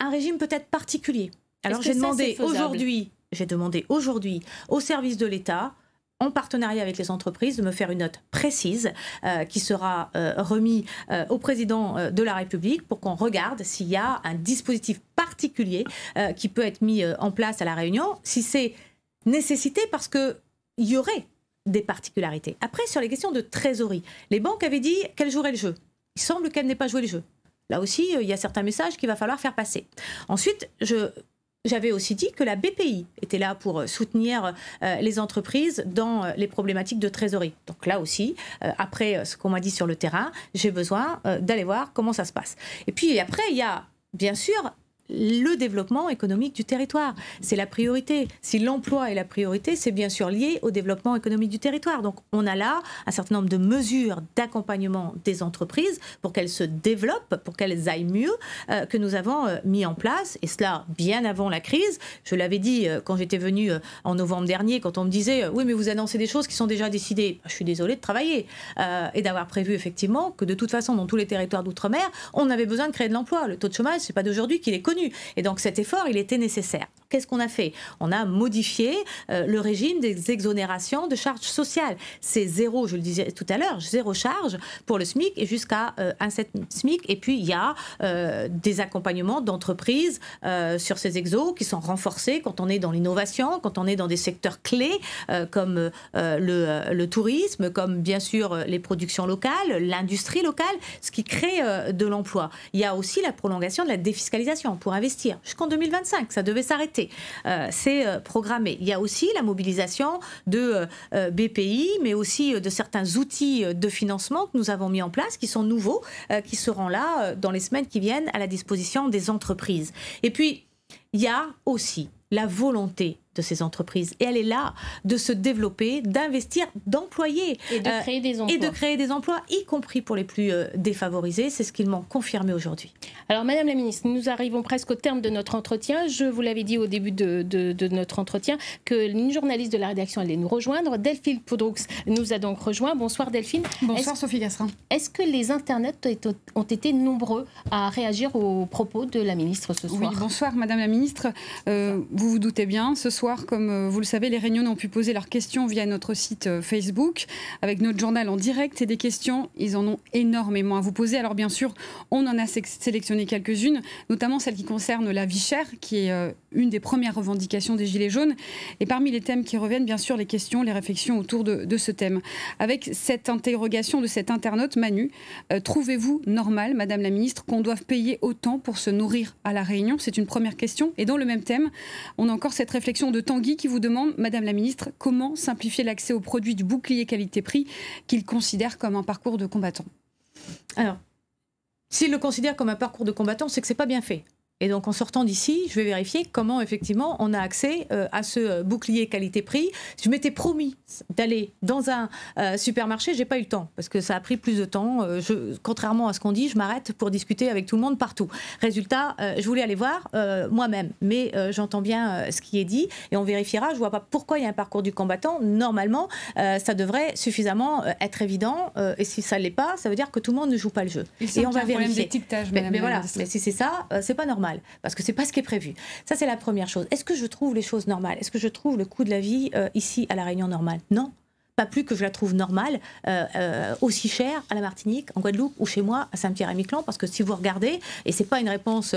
un régime peut-être particulier. Alors j'ai demandé aujourd'hui au service de l'État, en partenariat avec les entreprises, de me faire une note précise qui sera remise au président de la République pour qu'on regarde s'il y a un dispositif particulier qui peut être mis en place à La Réunion, si c'est nécessité parce qu'il y aurait des particularités. Après, sur les questions de trésorerie, les banques avaient dit qu'elles joueraient le jeu. Il semble qu'elles n'aient pas joué le jeu. Là aussi, il y a certains messages qu'il va falloir faire passer. Ensuite, j'avais aussi dit que la BPI était là pour soutenir les entreprises dans les problématiques de trésorerie. Donc là aussi, après ce qu'on m'a dit sur le terrain, j'ai besoin d'aller voir comment ça se passe. Et puis après, il y a bien sûr le développement économique du territoire. C'est la priorité. Si l'emploi est la priorité, c'est bien sûr lié au développement économique du territoire. Donc on a là un certain nombre de mesures d'accompagnement des entreprises pour qu'elles se développent, pour qu'elles aillent mieux, que nous avons mis en place. Et cela bien avant la crise. Je l'avais dit quand j'étais venue en novembre dernier, quand on me disait « Oui, mais vous annoncez des choses qui sont déjà décidées ». Je suis désolée de travailler et d'avoir prévu effectivement que de toute façon, dans tous les territoires d'outre-mer, on avait besoin de créer de l'emploi. Le taux de chômage, ce n'est pas d'aujourd'hui qu'il est connu. Et donc cet effort, il était nécessaire. Qu'est-ce qu'on a fait? On a modifié le régime des exonérations de charges sociales. C'est zéro, je le disais tout à l'heure, zéro charge pour le SMIC et jusqu'à un SMIC. Et puis il y a des accompagnements d'entreprises sur ces exos qui sont renforcés quand on est dans l'innovation, quand on est dans des secteurs clés comme le tourisme, comme bien sûr les productions locales, l'industrie locale, ce qui crée de l'emploi. Il y a aussi la prolongation de la défiscalisation pour investir jusqu'en 2025. Ça devait s'arrêter. C'est programmé. Il y a aussi la mobilisation de BPI, mais aussi de certains outils de financement que nous avons mis en place, qui sont nouveaux, qui seront là dans les semaines qui viennent à la disposition des entreprises. Et puis, il y a aussi la volonté de ces entreprises. Et elle est là de se développer, d'investir, d'employer. Et de créer des emplois. Et de créer des emplois, y compris pour les plus défavorisés. C'est ce qu'ils m'ont confirmé aujourd'hui. Alors, Madame la Ministre, nous arrivons presque au terme de notre entretien. Je vous l'avais dit au début de notre entretien qu'une journaliste de la rédaction allait nous rejoindre. Delphine Poudroux nous a donc rejoint. Bonsoir Delphine. Bonsoir Sophie Gasserin. Est-ce que les internautes ont été nombreux à réagir aux propos de la ministre ce soir? Oui, bonsoir Madame la Ministre. Vous vous doutez bien, ce soir, comme vous le savez, les Réunionnais ont pu poser leurs questions via notre site Facebook, avec notre journal en direct. Et des questions, ils en ont énormément à vous poser. Alors bien sûr, on en a sélectionné quelques-unes, notamment celle qui concerne la vie chère, qui est une des premières revendications des Gilets jaunes. Et parmi les thèmes qui reviennent, bien sûr, les questions, les réflexions autour de ce thème. Avec cette interrogation de cet internaute, Manu, trouvez-vous normal, Madame la Ministre, qu'on doive payer autant pour se nourrir à La Réunion? C'est une première question. Et dans le même thème, on a encore cette réflexion de Tanguy qui vous demande, Madame la Ministre, comment simplifier l'accès aux produits du bouclier qualité-prix qu'il considère comme un parcours de combattant? Alors, s'il le considère comme un parcours de combattant, c'est que c'est pas bien fait. Et donc, en sortant d'ici, je vais vérifier comment, effectivement, on a accès à ce bouclier qualité-prix. Je m'étais promis d'aller dans un supermarché. Je n'ai pas eu le temps, parce que ça a pris plus de temps. Contrairement à ce qu'on dit, je m'arrête pour discuter avec tout le monde partout. Résultat, je voulais aller voir moi-même. Mais j'entends bien ce qui est dit. Et on vérifiera. Je ne vois pas pourquoi il y a un parcours du combattant. Normalement, ça devrait suffisamment être évident. Et si ça ne l'est pas, ça veut dire que tout le monde ne joue pas le jeu. Et on va vérifier. Mais voilà, mais si c'est ça, c'est pas normal. Parce que c'est pas ce qui est prévu. Ça, c'est la première chose. Est-ce que je trouve les choses normales? Est-ce que je trouve le coût de la vie ici à La Réunion normal? Non. Pas plus que je la trouve normale, aussi chère à la Martinique, en Guadeloupe ou chez moi à Saint-Pierre-et-Miquelon, parce que si vous regardez, et c'est pas une réponse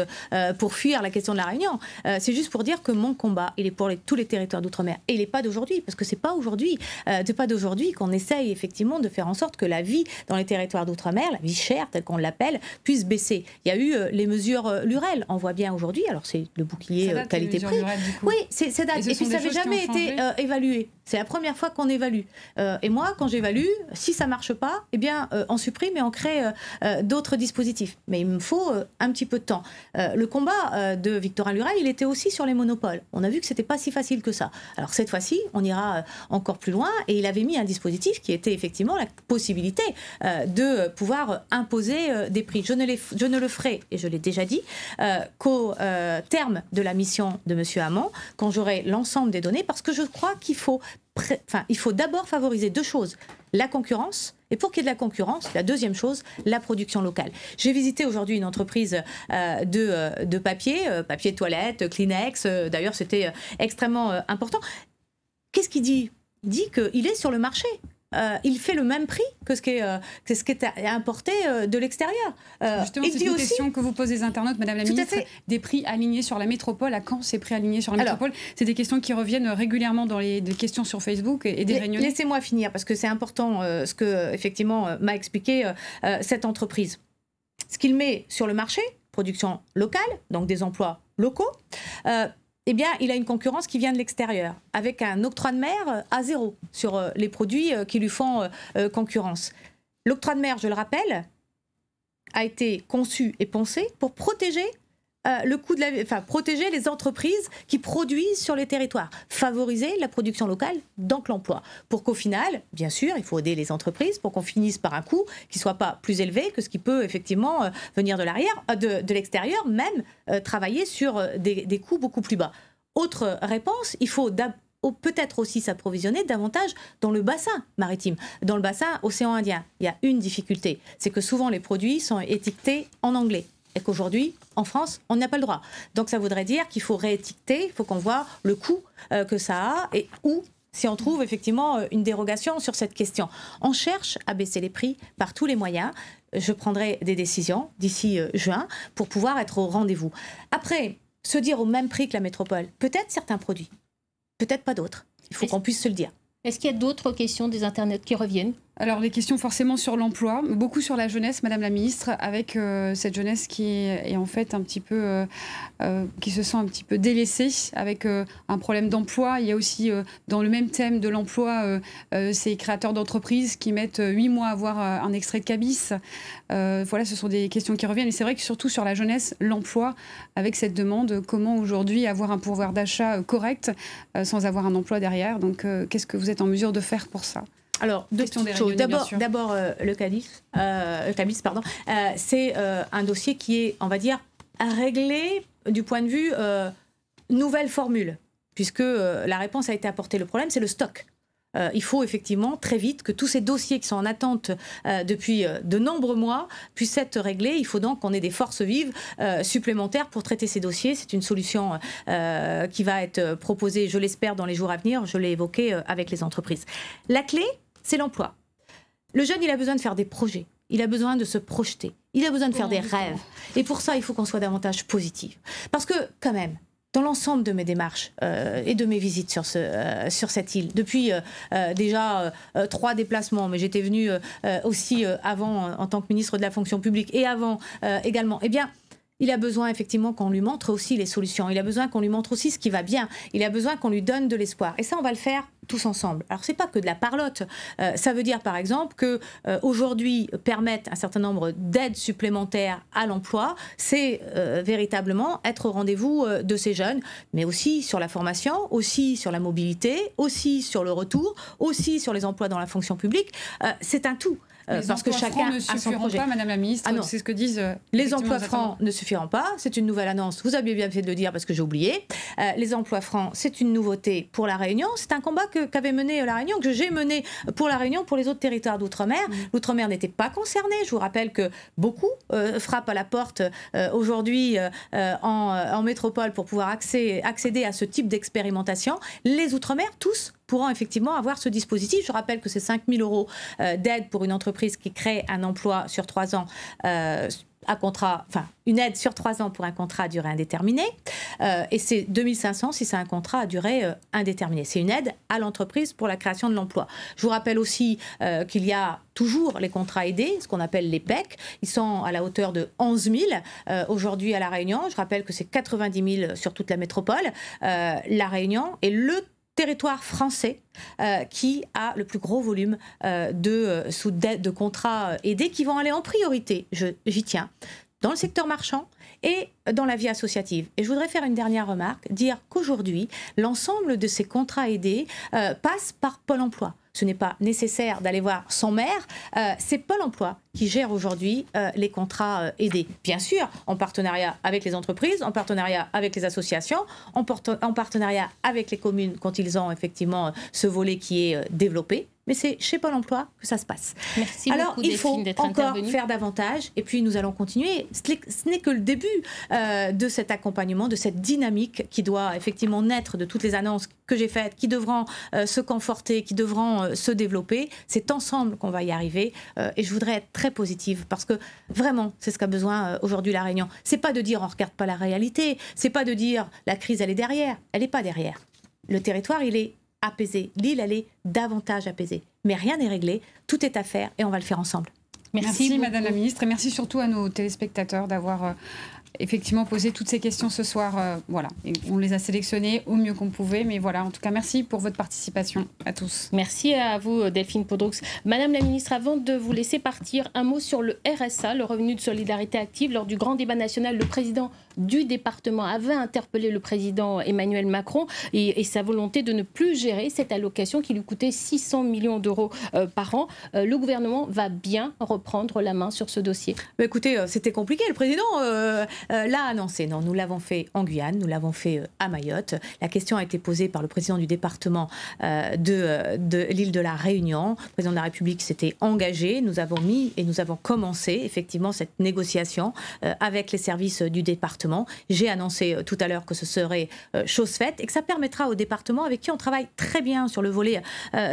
pour fuir la question de la Réunion, c'est juste pour dire que mon combat, il est pour tous les territoires d'outre-mer, et il n'est pas d'aujourd'hui, parce que c'est pas aujourd'hui, qu'on essaye effectivement de faire en sorte que la vie dans les territoires d'outre-mer, la vie chère telle qu'on l'appelle, puisse baisser. Il y a eu les mesures Lurel, on voit bien aujourd'hui, alors c'est le bouclier qualité-prix. Oui, c'est date. Et puis ça n'avait jamais été évalué. C'est la première fois qu'on évalue. Et moi, quand j'évalue, si ça ne marche pas, eh bien, on supprime et on crée d'autres dispositifs. Mais il me faut un petit peu de temps. Le combat de Victorin Lurel, il était aussi sur les monopoles. On a vu que ce n'était pas si facile que ça. Alors cette fois-ci, on ira encore plus loin. Et il avait mis un dispositif qui était effectivement la possibilité de pouvoir imposer des prix. Je ne le ferai, et je l'ai déjà dit, qu'au terme de la mission de M. Hamon, quand j'aurai l'ensemble des données, parce que je crois qu'il faut d'abord favoriser deux choses, la concurrence Et pour qu'il y ait de la concurrence, la deuxième chose, la production locale. J'ai visité aujourd'hui une entreprise de papier toilette, Kleenex. D'ailleurs, c'était extrêmement important. Qu'est-ce qu'il dit? Il dit qu'il est sur le marché. Il fait le même prix que ce qui est importé de l'extérieur. Justement, c'est une question que vous posez les internautes, Madame la Ministre. Des prix alignés sur la métropole. À quand ces prix alignés sur la métropole? C'est des questions qui reviennent régulièrement dans des questions sur Facebook et des réunions. Laissez-moi finir, parce que c'est important ce que, effectivement, m'a expliqué cette entreprise. Ce qu'il met sur le marché, production locale, donc des emplois locaux, eh bien, il a une concurrence qui vient de l'extérieur, avec un octroi de mer à 0 sur les produits qui lui font concurrence. L'octroi de mer, je le rappelle, a été conçu et pensé pour protéger protéger les entreprises qui produisent sur les territoires, favoriser la production locale, donc l'emploi. Pour qu'au final, bien sûr, il faut aider les entreprises pour qu'on finisse par un coût qui ne soit pas plus élevé que ce qui peut effectivement venir de l'extérieur, même travailler sur des coûts beaucoup plus bas. Autre réponse, il faut peut-être aussi s'approvisionner davantage dans le bassin maritime, dans le bassin océan Indien. Il y a une difficulté, c'est que souvent les produits sont étiquetés en anglais. Et qu'aujourd'hui, en France, on n'a pas le droit. Donc ça voudrait dire qu'il faut réétiqueter, il faut qu'on voit le coût que ça a et où, si on trouve effectivement une dérogation sur cette question. On cherche à baisser les prix par tous les moyens. Je prendrai des décisions d'ici juin pour pouvoir être au rendez-vous. Après, se dire au même prix que la métropole, peut-être certains produits, peut-être pas d'autres. Il faut qu'on puisse se le dire. Est-ce qu'il y a d'autres questions des internautes qui reviennent? Alors, les questions forcément sur l'emploi, beaucoup sur la jeunesse, Madame la Ministre, avec cette jeunesse qui est en fait un petit peu, qui se sent un petit peu délaissée, avec un problème d'emploi. Il y a aussi, dans le même thème de l'emploi, ces créateurs d'entreprises qui mettent 8 mois à avoir un extrait de cabis. Voilà, ce sont des questions qui reviennent. Et c'est vrai que surtout sur la jeunesse, l'emploi, avec cette demande, comment aujourd'hui avoir un pouvoir d'achat correct sans avoir un emploi derrière. Donc, qu'est-ce que vous êtes en mesure de faire pour ça? Alors, deux choses. D'abord, le cabis, c'est un dossier qui est, on va dire, réglé du point de vue nouvelle formule, puisque la réponse a été apportée. Le problème, c'est le stock. Il faut effectivement très vite que tous ces dossiers qui sont en attente depuis de nombreux mois puissent être réglés. Il faut donc qu'on ait des forces vives supplémentaires pour traiter ces dossiers. C'est une solution qui va être proposée, je l'espère, dans les jours à venir. Je l'ai évoqué avec les entreprises. La clé, c'est l'emploi. Le jeune, il a besoin de faire des projets. Il a besoin de se projeter. Il a besoin de faire des rêves. Et pour ça, il faut qu'on soit davantage positif. Parce que, quand même, dans l'ensemble de mes démarches et de mes visites sur cette île, depuis déjà 3 déplacements, mais j'étais venue aussi avant en tant que ministre de la fonction publique et avant également, eh bien, il a besoin effectivement qu'on lui montre aussi les solutions. Il a besoin qu'on lui montre aussi ce qui va bien. Il a besoin qu'on lui donne de l'espoir. Et ça, on va le faire tous ensemble. Alors, c'est pas que de la parlotte. Ça veut dire, par exemple, que aujourd'hui permettre un certain nombre d'aides supplémentaires à l'emploi, c'est véritablement être au rendez-vous de ces jeunes, mais aussi sur la formation, aussi sur la mobilité, aussi sur le retour, aussi sur les emplois dans la fonction publique. C'est un tout. Parce que chacun a son projet. Pas, Madame la Ministre, c'est ce que disent les emplois francs ne suffiront pas. C'est une nouvelle annonce. Vous aviez bien fait de le dire parce que j'ai oublié. Les emplois francs, c'est une nouveauté pour la Réunion. C'est un combat qu'avait mené la Réunion, que j'ai mené pour la Réunion, pour les autres territoires d'outre-mer. L'outre-mer n'était pas concerné. Je vous rappelle que beaucoup frappent à la porte aujourd'hui en métropole pour pouvoir accéder à ce type d'expérimentation. Les outre-mer, tous, pourront effectivement avoir ce dispositif. Je rappelle que c'est 5 000 € d'aide pour une entreprise qui crée un emploi sur 3 ans une aide sur 3 ans pour un contrat à durée indéterminée, et c'est 2 500 si c'est un contrat à durée indéterminée. C'est une aide à l'entreprise pour la création de l'emploi. Je vous rappelle aussi qu'il y a toujours les contrats aidés, ce qu'on appelle les PEC. Ils sont à la hauteur de 11 000 aujourd'hui à La Réunion. Je rappelle que c'est 90 000 sur toute la métropole. La Réunion est le territoire français qui a le plus gros volume de contrats aidés qui vont aller en priorité, j'y tiens, dans le secteur marchand et dans la vie associative. Et je voudrais faire une dernière remarque, dire qu'aujourd'hui, l'ensemble de ces contrats aidés passe par Pôle emploi. Ce n'est pas nécessaire d'aller voir son maire, c'est Pôle emploi qui gère aujourd'hui les contrats aidés. Bien sûr, en partenariat avec les entreprises, en partenariat avec les associations, en partenariat avec les communes quand ils ont effectivement ce volet qui est développé. mais c'est chez Pôle emploi que ça se passe. Merci Alors, beaucoup, il faut Delphine, d'être encore intervenue. faire davantage, et puis nous allons continuer. Ce n'est que le début de cet accompagnement, de cette dynamique qui doit effectivement naître de toutes les annonces que j'ai faites, qui devront se conforter, qui devront se développer. C'est ensemble qu'on va y arriver, et je voudrais être très positive, parce que vraiment, c'est ce qu'a besoin aujourd'hui la Réunion. C'est pas de dire on regarde pas la réalité, c'est pas de dire la crise elle est derrière, elle n'est pas derrière. Le territoire il est apaisé, l'île elle est davantage apaisée, mais rien n'est réglé, tout est à faire et on va le faire ensemble. Merci Madame la Ministre, et merci surtout à nos téléspectateurs d'avoir effectivement posé toutes ces questions ce soir. Voilà, et on les a sélectionnées au mieux qu'on pouvait, mais voilà, en tout cas, merci pour votre participation à tous. Merci à vous, Delphine Podroux. Madame la Ministre, avant de vous laisser partir, un mot sur le RSA, le revenu de solidarité active. Lors du grand débat national, le président du département avait interpellé le président Emmanuel Macron et sa volonté de ne plus gérer cette allocation qui lui coûtait 600 millions d'euros par an. Le gouvernement va bien reprendre la main sur ce dossier. Écoutez, c'était compliqué. Le président l'a annoncé. Non, nous l'avons fait en Guyane, nous l'avons fait à Mayotte. La question a été posée par le président du département de l'île de la Réunion. Le président de la République s'était engagé. Nous avons mis et nous avons commencé effectivement cette négociation avec les services du département. J'ai annoncé tout à l'heure que ce serait chose faite et que ça permettra au département, avec qui on travaille très bien sur le volet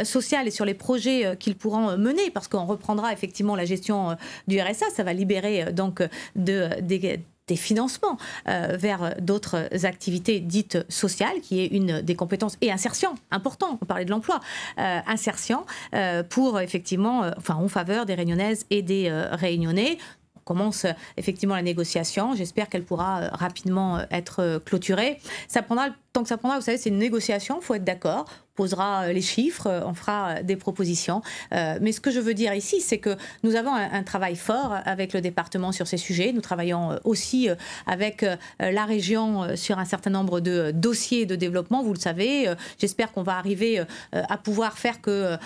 social et sur les projets qu'ils pourront mener, parce qu'on reprendra effectivement la gestion du RSA. Ça va libérer donc des financements vers d'autres activités dites sociales, qui est une des compétences, et insertion, important, on parlait de l'emploi, insertion pour effectivement, en faveur des Réunionnaises et des Réunionnais. On commence effectivement la négociation, j'espère qu'elle pourra rapidement être clôturée. Ça prendra le temps que ça prendra, vous savez, c'est une négociation, il faut être d'accord. On posera les chiffres, on fera des propositions. Mais ce que je veux dire ici, c'est que nous avons un travail fort avec le département sur ces sujets. Nous travaillons aussi avec la région sur un certain nombre de dossiers de développement. Vous le savez, j'espère qu'on va arriver à pouvoir faire que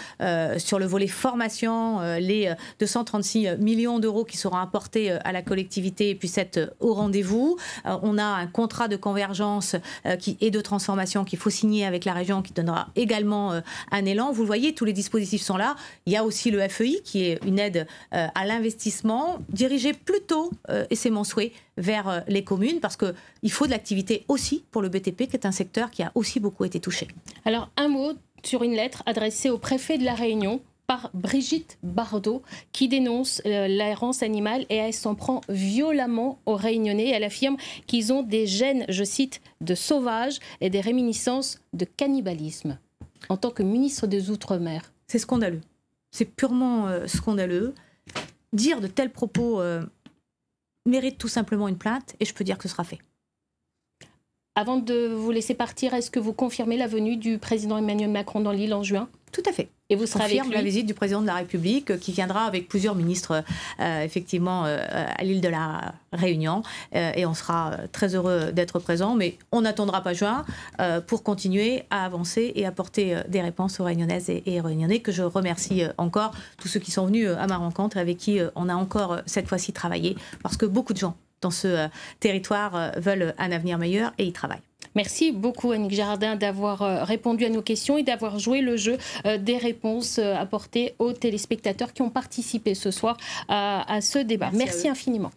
sur le volet formation, les 236 millions d'euros qui seront apportés à la collectivité puissent être au rendez-vous. On a un contrat de convergence et de transformation qu'il faut signer avec la région, qui donnera également un élan. Vous le voyez, tous les dispositifs sont là. Il y a aussi le FEI, qui est une aide à l'investissement, dirigée plutôt, et c'est mon souhait, vers les communes, parce qu'il faut de l'activité aussi pour le BTP, qui est un secteur qui a aussi beaucoup été touché. Alors, un mot sur une lettre adressée au préfet de la Réunion, par Brigitte Bardot, qui dénonce l'errance animale, et elle s'en prend violemment aux Réunionnais. Elle affirme qu'ils ont des gènes, je cite, de sauvage et des réminiscences de cannibalisme. En tant que ministre des Outre-mer. C'est scandaleux. C'est purement scandaleux. Dire de tels propos mérite tout simplement une plainte, et je peux dire que ce sera fait. Avant de vous laisser partir, est-ce que vous confirmez la venue du président Emmanuel Macron dans l'île en juin ? Tout à fait. Et vous serez avec lui ? La visite du président de la République, qui viendra avec plusieurs ministres effectivement à l'île de la Réunion, et on sera très heureux d'être présents, mais on n'attendra pas juin pour continuer à avancer et apporter des réponses aux Réunionnaises et Réunionnais, que je remercie encore, tous ceux qui sont venus à ma rencontre et avec qui on a encore cette fois-ci travaillé, parce que beaucoup de gens dans ce territoire veulent un avenir meilleur et y travaillent. Merci beaucoup Annick Girardin d'avoir répondu à nos questions et d'avoir joué le jeu des réponses apportées aux téléspectateurs qui ont participé ce soir à ce débat. Merci infiniment.